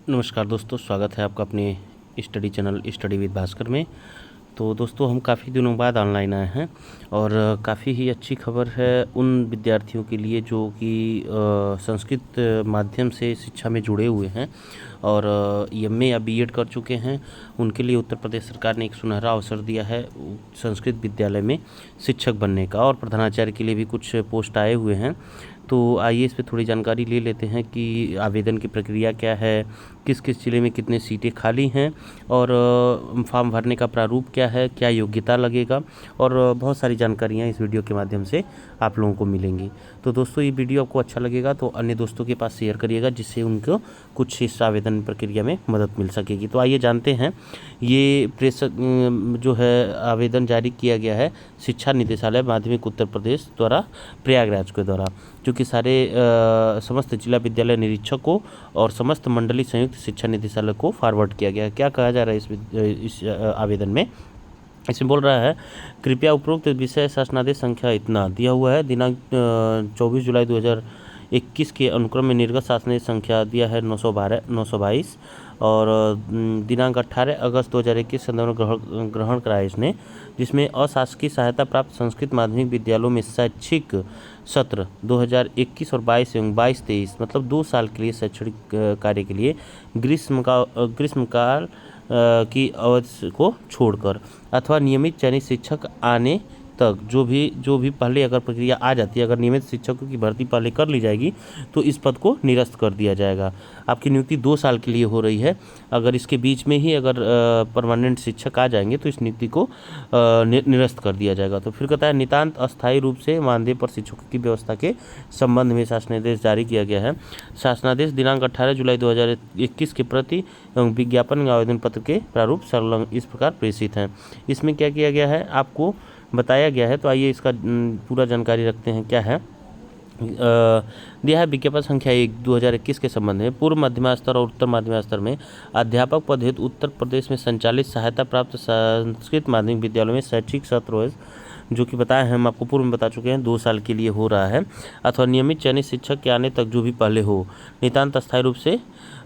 नमस्कार दोस्तों, स्वागत है आपका अपने study channel study with Bhaskar में। तो दोस्तों, हम काफ़ी दिनों बाद ऑनलाइन आए हैं और काफ़ी ही अच्छी खबर है उन विद्यार्थियों के लिए जो कि संस्कृत माध्यम से शिक्षा में जुड़े हुए हैं और एमए या बीएड कर चुके हैं। उनके लिए उत्तर प्रदेश सरकार ने एक सुनहरा अवसर दिया है संस्कृत विद्यालय में शिक्षक बनने का, और प्रधानाचार्य के लिए भी कुछ पोस्ट आए हुए हैं। तो आइए इस पे थोड़ी जानकारी ले लेते हैं कि आवेदन की प्रक्रिया क्या है, किस किस ज़िले में कितने सीटें खाली हैं और फॉर्म भरने का प्रारूप क्या है, क्या योग्यता लगेगा, और बहुत सारी जानकारियाँ इस वीडियो के माध्यम से आप लोगों को मिलेंगी। तो दोस्तों, ये वीडियो आपको अच्छा लगेगा तो अन्य दोस्तों के पास शेयर करिएगा, जिससे उनको कुछ इस आवेदन प्रक्रिया में मदद मिल सकेगी। तो आइए जानते हैं, ये प्रेस जो है आवेदन जारी किया गया है शिक्षा निदेशालय माध्यमिक उत्तर प्रदेश द्वारा प्रयागराज के द्वारा, जो कि सारे समस्त जिला विद्यालय निरीक्षकों और समस्त मंडली संयुक्त शिक्षा निदेशालय को फॉरवर्ड किया गया है। क्या कहा जा रहा है इस आवेदन में? इसमें बोल रहा है, कृपया उपरोक्त विषय शासनादेश संख्या इतना दिया हुआ है, दिनांक 24 जुलाई 2021 के अनुक्रम में निर्गत शासनादेश संख्या दिया है 922 और दिनांक 18 अगस्त 2021 संदर्भ में ग्रहण कराया इसने, जिसमें अशासकीय सहायता प्राप्त संस्कृत माध्यमिक विद्यालयों में शैक्षिक सत्र 2021 और 22 एवं 22-23 मतलब 2 साल के लिए शैक्षणिक कार्य के लिए ग्रीष्मकाल की अवधि को छोड़कर अथवा नियमित चयनित शिक्षक आने तक जो भी पहले अगर प्रक्रिया आ जाती है, अगर नियमित शिक्षकों की भर्ती पहले कर ली जाएगी तो इस पद को निरस्त कर दिया जाएगा। आपकी नियुक्ति 2 साल के लिए हो रही है। अगर इसके बीच में ही अगर परमानेंट शिक्षक आ जाएंगे तो इस नियुक्ति को निरस्त कर दिया जाएगा। तो फिर कहता है, नितांत अस्थायी रूप से मानदेय पर शिक्षकों की व्यवस्था के संबंध में शासनादेश जारी किया गया है। शासनादेश दिनांक 18 जुलाई 2021 के प्रति एवं विज्ञापन आवेदन पत्र के प्रारूप संलग्न इस प्रकार प्रेषित हैं। इसमें क्या किया गया है आपको बताया गया है। तो आइए इसका पूरा जानकारी रखते हैं। क्या है दिया है, विज्ञापन संख्या 1 2021 के संबंध में पूर्व मध्यमा स्तर और उत्तर मध्यमा स्तर में अध्यापक पद हेतु उत्तर प्रदेश में संचालित सहायता प्राप्त संस्कृत माध्यमिक विद्यालयों में शैक्षिक सत्र जो कि बताया है, हम आपको पूर्व में बता चुके हैं, 2 साल के लिए हो रहा है, अथवा नियमित चयनित शिक्षक के आने तक जो भी पहले हो, नितांत अस्थायी रूप से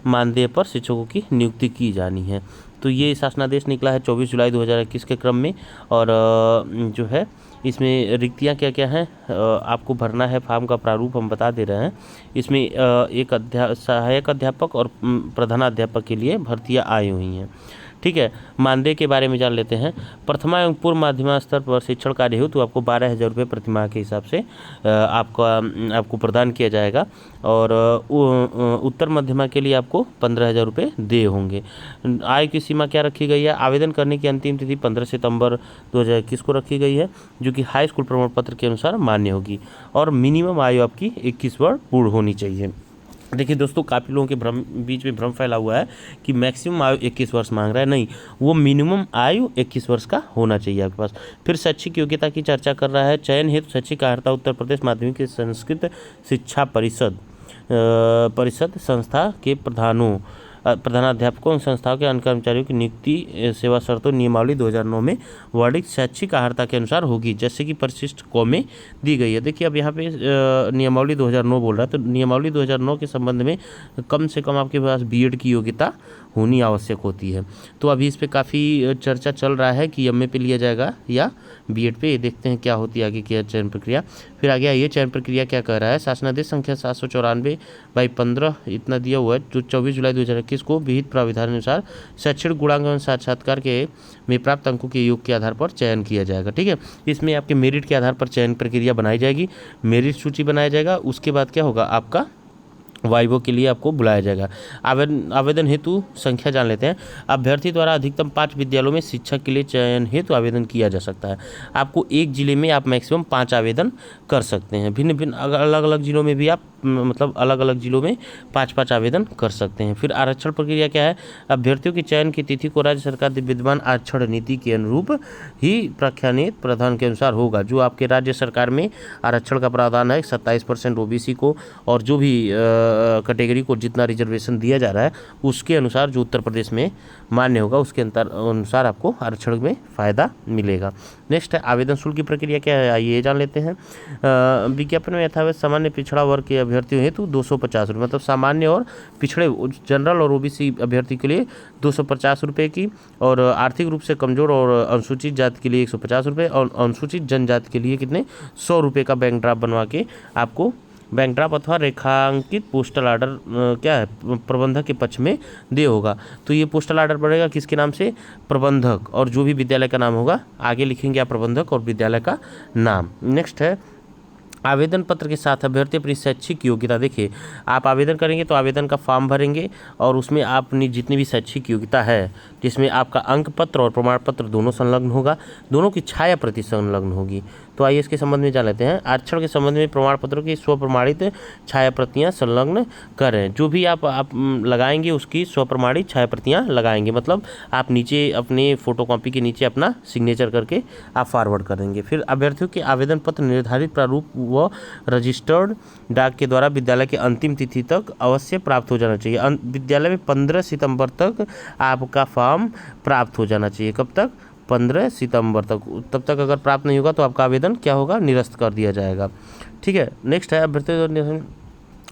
मानदेय पर शिक्षकों की नियुक्ति की जानी है। तो ये शासनादेश निकला है 24 जुलाई 2021 के क्रम में। और जो है इसमें रिक्तियाँ क्या क्या हैं आपको भरना है, फॉर्म का प्रारूप हम बता दे रहे हैं। इसमें एक सहायक अध्यापक और प्रधानाध्यापक के लिए भर्तियाँ आई हुई हैं। ठीक है, मानदेय के बारे में जान लेते हैं। प्रथमा एवं पूर्व माध्यमिक स्तर पर शिक्षण कार्य हो तो आपको 12,000 रुपये प्रतिमाह के हिसाब से आपको प्रदान किया जाएगा, और उत्तर मध्यमा के लिए आपको 15,000 रुपये देय होंगे। आय की सीमा क्या रखी गई है? आवेदन करने की अंतिम तिथि 15 सितंबर 2021 को रखी गई है, जो कि हाई स्कूल प्रमाण पत्र के अनुसार मान्य होगी, और मिनिमम आयु आपकी 21 वर्ष पूर्ण होनी चाहिए। देखिए दोस्तों, काफ़ी लोगों के बीच में भ्रम फैला हुआ है कि मैक्सिमम आयु 21 वर्ष मांग रहा है। नहीं, वो मिनिमम आयु 21 वर्ष का होना चाहिए आपके पास। फिर शैक्षिक योग्यता की चर्चा कर रहा है। चयन हेतु शैक्षिक अर्हता उत्तर प्रदेश माध्यमिक संस्कृत शिक्षा परिषद संस्था के प्रधानाध्यापकों और संस्थाओं के अन्य कर्मचारियों की नियुक्ति सेवा शर्तों नियमावली 2009 में वर्णित शैक्षिक अर्हता के अनुसार होगी, जैसे कि परिशिष्ट क में दी गई है। देखिए, अब यहाँ पे नियमावली 2009 बोल रहा है, तो नियमावली 2009 के संबंध में कम से कम आपके पास बीएड की योग्यता होनी आवश्यक होती है। तो अभी इस पर काफ़ी चर्चा चल रहा है कि एमए पे लिया जाएगा या बीएड पे। देखते हैं क्या होती है आगे की चयन प्रक्रिया। फिर आगे आइए, चयन प्रक्रिया क्या कह रहा है। शासनादेश संख्या 794/15 इतना दिया हुआ है, जो 24 जुलाई 2021 को विहित प्राविधान अनुसार शैक्षणिक गुणांक एवं साक्षात्कार के में प्राप्त अंकों के योग के आधार पर चयन किया जाएगा। ठीक है, इसमें आपके मेरिट के आधार पर चयन प्रक्रिया बनाई जाएगी, मेरिट सूची बनाया जाएगा। उसके बाद क्या होगा, आपका वाइवो के लिए आपको बुलाया जाएगा। आवेदन हेतु संख्या जान लेते हैं। अभ्यर्थी द्वारा अधिकतम 5 विद्यालयों में शिक्षक के लिए चयन हेतु आवेदन किया जा सकता है। आपको एक जिले में आप मैक्सिमम 5 आवेदन कर सकते हैं। भिन्न भिन्न अलग अलग जिलों में भी आप अलग अलग जिलों में 5-5 आवेदन कर सकते हैं। फिर आरक्षण प्रक्रिया क्या है? अभ्यर्थियों के चयन की तिथि को राज्य सरकार की विद्यमान आरक्षण नीति के अनुरूप ही प्रख्यात प्रावधान के अनुसार होगा। जो आपके राज्य सरकार में आरक्षण का प्रावधान है 27% ओबीसी को, और जो भी कैटेगरी को जितना रिजर्वेशन दिया जा रहा है उसके अनुसार जो उत्तर प्रदेश में मान्य होगा उसके अनुसार आपको आरक्षण में फ़ायदा मिलेगा। नेक्स्ट है आवेदन शुल्क की प्रक्रिया क्या है, आइए जान लेते हैं। विज्ञापन में यथावत सामान्य पिछड़ा वर्ग के अभ्यर्थियों हेतु 250 रुपये, मतलब सामान्य और पिछड़े जनरल और ओबीसी अभ्यर्थी के लिए 250 रुपये की, और आर्थिक रूप से कमजोर और अनुसूचित जाति के लिए 150 रुपये, और अनुसूचित जनजाति के लिए कितने 100 रुपये का बैंक ड्राफ्ट बनवा के आपको बैंक ड्राफ्ट अथवा रेखांकित पोस्टल ऑर्डर क्या है प्रबंधक के पक्ष में दे होगा। तो ये पोस्टल ऑर्डर पड़ेगा किसके नाम से, प्रबंधक, और जो भी विद्यालय का नाम होगा आगे लिखेंगे आप प्रबंधक और विद्यालय का नाम। नेक्स्ट है आवेदन पत्र के साथ अभ्यर्थी अपनी शैक्षिक योग्यता, देखिए आप आवेदन करेंगे तो आवेदन का फॉर्म भरेंगे और उसमें आप अपनी जितनी भी शैक्षिक योग्यता है जिसमें आपका अंक पत्र और प्रमाण पत्र दोनों संलग्न होगा, दोनों की छाया प्रति संलग्न होगी। तो आइए इसके संबंध में जान लेते हैं। आरक्षण के संबंध में प्रमाण पत्रों की स्वप्रमाणित छाया प्रतियाँ संलग्न करें। जो भी आप लगाएंगे उसकी स्वप्रमाणित छाया प्रतियाँ लगाएंगे, मतलब आप नीचे अपने फोटोकॉपी के नीचे अपना सिग्नेचर करके आप फॉरवर्ड करेंगे। फिर अभ्यर्थियों के आवेदन पत्र निर्धारित प्रारूप व रजिस्टर्ड डाक के द्वारा विद्यालय के अंतिम तिथि तक अवश्य प्राप्त हो जाना चाहिए। विद्यालय में 15 सितंबर तक आपका फॉर्म प्राप्त हो जाना चाहिए। कब तक, 15 सितंबर तक। तब तक अगर प्राप्त नहीं होगा तो आपका आवेदन क्या होगा, निरस्त कर दिया जाएगा। ठीक है। नेक्स्ट है अभ्यर्थी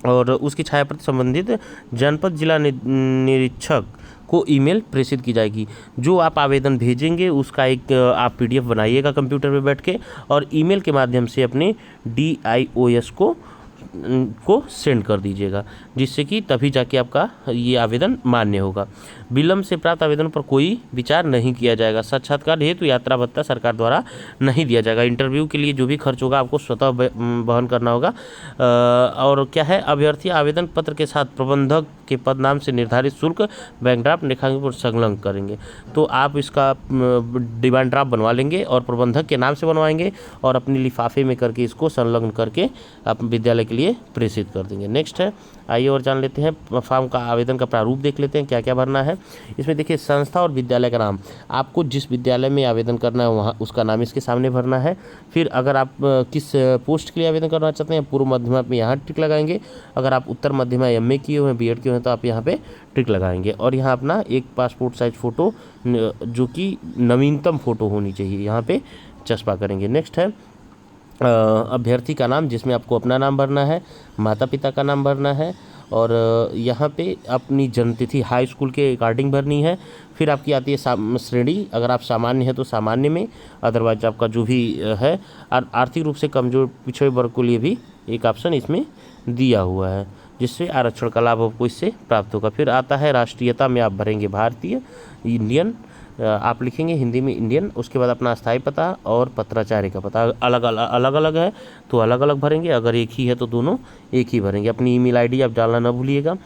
और उसकी छाया प्रति संबंधित जनपद जिला निरीक्षक को ईमेल प्रेषित की जाएगी। जो आप आवेदन भेजेंगे उसका एक आप पीडीएफ बनाइएगा कंप्यूटर पे बैठ के और ईमेल के माध्यम से अपने DIOS को सेंड कर दीजिएगा, जिससे कि तभी जाके आपका ये आवेदन मान्य होगा। विलंब से प्राप्त आवेदनों पर कोई विचार नहीं किया जाएगा। साक्षात्कार हेतु यात्रा भत्ता सरकार द्वारा नहीं दिया जाएगा। इंटरव्यू के लिए जो भी खर्च होगा आपको स्वतः वहन करना होगा। और क्या है, अभ्यर्थी आवेदन पत्र के साथ प्रबंधक के पद नाम से निर्धारित शुल्क बैंक ड्राफ्ट रेखांकित पर संलग्न करेंगे। तो आप इसका डिमांड ड्राफ्ट बनवा लेंगे और प्रबंधक के नाम से बनवाएंगे और अपने लिफाफे में करके इसको संलग्न करके आप विद्यालय के लिए प्रेषित कर देंगे। नेक्स्ट है, आइए और जान लेते हैं फॉर्म का आवेदन का प्रारूप देख लेते हैं क्या क्या भरना है। इसमें देखिए संस्था और विद्यालय का नाम, आपको जिस विद्यालय में आवेदन करना है वहाँ उसका नाम इसके सामने भरना है। फिर अगर आप किस पोस्ट के लिए आवेदन करना चाहते हैं, पूर्व मध्यमा में यहाँ टिक लगाएंगे। अगर आप उत्तर मध्यमा MA किए हुए हैं, BEd किए हुए हैं तो आप यहाँ पे टिक लगाएंगे। और यहाँ अपना एक पासपोर्ट साइज फ़ोटो जो कि नवीनतम फ़ोटो होनी चाहिए यहाँ पे चस्पा करेंगे। नेक्स्ट है अभ्यर्थी का नाम, जिसमें आपको अपना नाम भरना है, माता पिता का नाम भरना है और यहाँ पे अपनी जन्मतिथि हाई स्कूल के अकॉर्डिंग भरनी है। फिर आपकी आती है श्रेणी, अगर आप सामान्य है तो सामान्य में, अदरवाइज आपका जो भी है। आर्थिक रूप से कमजोर पिछड़े वर्ग के लिए भी एक ऑप्शन इसमें दिया हुआ है, जिससे आरक्षण का लाभ आपको इससे प्राप्त होगा। फिर आता है राष्ट्रीयता में आप भरेंगे भारतीय, इंडियन आप लिखेंगे हिंदी में इंडियन। उसके बाद अपना स्थायी पता और पत्राचार्य का पता अलग अलग है तो अलग अलग भरेंगे, अगर एक ही है तो दोनों एक ही भरेंगे। अपनी ईमेल आईडी आप डालना ना भूलिएगा।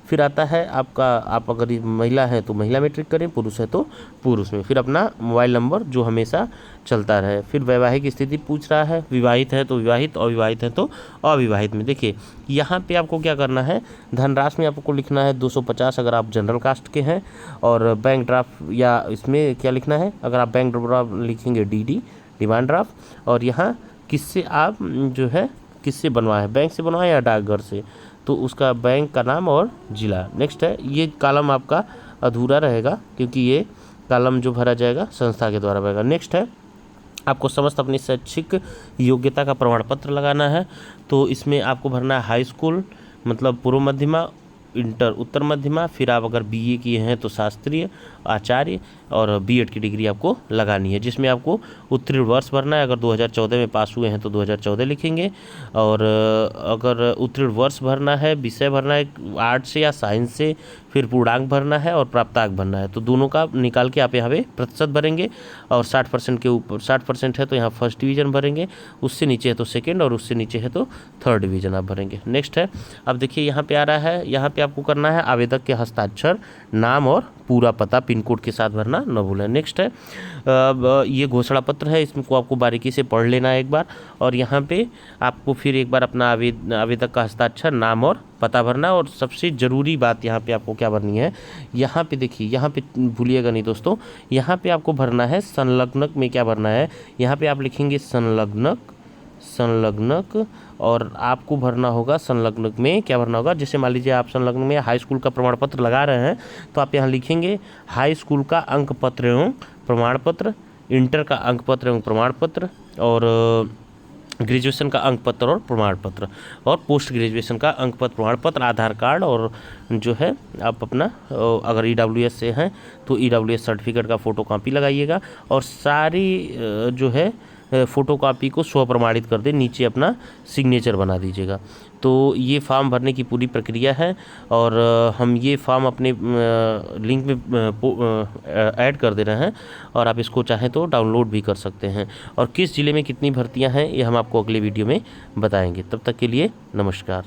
फिर आता है आपका, आप अगर महिला है तो महिला में ट्रिक करें, पुरुष है तो पुरुष में। फिर अपना मोबाइल नंबर जो हमेशा चलता रहे। फिर वैवाहिक स्थिति पूछ रहा है, विवाहित है तो विवाहित, अविवाहित है तो अविवाहित में। देखिए यहाँ पे आपको क्या करना है, धनराशि में आपको लिखना है 250 अगर आप जनरल कास्ट के हैं, और बैंक ड्राफ्ट या इसमें क्या लिखना है, अगर आप बैंक ड्राफ्ट लिखेंगे DD डिमांड ड्राफ्ट। और यहाँ किससे आप जो है किससे बनवाए हैं, बैंक से बनवाए या डाकघर से, तो उसका बैंक का नाम और जिला। नेक्स्ट है, ये कॉलम आपका अधूरा रहेगा क्योंकि ये कॉलम जो भरा जाएगा संस्था के द्वारा भरेगा। नेक्स्ट है, आपको समस्त अपनी शैक्षिक योग्यता का प्रमाण पत्र लगाना है। तो इसमें आपको भरना है हाई स्कूल मतलब पूर्व मध्यमा, इंटर उत्तर मध्यमा, फिर आप अगर BA किए हैं तो शास्त्रीय आचार्य, और BEd की डिग्री आपको लगानी है, जिसमें आपको उत्तीर्ण वर्ष भरना है। अगर 2014 में पास हुए हैं तो 2014 लिखेंगे, और अगर उत्तीर्ण वर्ष भरना है, विषय भरना है आर्ट से या साइंस से, फिर पूर्णांक भरना है और प्राप्तांक भरना है। तो दोनों का निकाल के आप यहाँ पे प्रतिशत भरेंगे, और 60% के ऊपर 60% है तो यहाँ फर्स्ट डिवीज़न भरेंगे, उससे नीचे है तो सेकेंड, और उससे नीचे है तो थर्ड डिवीज़न आप भरेंगे। नेक्स्ट है, अब देखिए यहाँ पे आ रहा है, यहाँ पे आपको करना है आवेदक के हस्ताक्षर, नाम और पूरा पता पिन कोड के साथ भरना न भूलें। नेक्स्ट है, ये घोषणा पत्र है, इसको आपको बारीकी से पढ़ लेना है एक बार, और यहाँ पे आपको फिर एक बार अपना आवेदक का हस्ताक्षर, नाम और पता भरना। और सबसे ज़रूरी बात यहाँ पे आपको क्या भरनी है, यहाँ पे देखिए, यहाँ पे भूलिएगा नहीं दोस्तों, यहाँ पे आपको भरना है संलग्नक में क्या भरना है, यहाँ पे आप लिखेंगे संलग्नक, और आपको भरना होगा संलग्न में, क्या भरना होगा, जैसे मान लीजिए आप संलग्न में हाई स्कूल का प्रमाण पत्र लगा रहे हैं तो आप यहाँ लिखेंगे हाई स्कूल का अंक पत्र एवं प्रमाण पत्र, इंटर का अंक पत्र एवं प्रमाण पत्र, और ग्रेजुएशन का अंक पत्र और प्रमाण पत्र, और पोस्ट ग्रेजुएशन का अंक पत्र प्रमाण पत्र, आधार कार्ड, और जो है आप अपना अगर ईडब्ल्यूएस से हैं तो ईडब्ल्यूएस सर्टिफिकेट का फ़ोटोकॉपी लगाइएगा, और सारी जो है फ़ोटोकॉपी को स्व प्रमाणित कर दे, नीचे अपना सिग्नेचर बना दीजिएगा। तो ये फॉर्म भरने की पूरी प्रक्रिया है, और हम ये फॉर्म अपने लिंक में ऐड कर दे रहे हैं, और आप इसको चाहें तो डाउनलोड भी कर सकते हैं। और किस ज़िले में कितनी भर्तियां हैं ये हम आपको अगले वीडियो में बताएंगे। तब तक के लिए नमस्कार।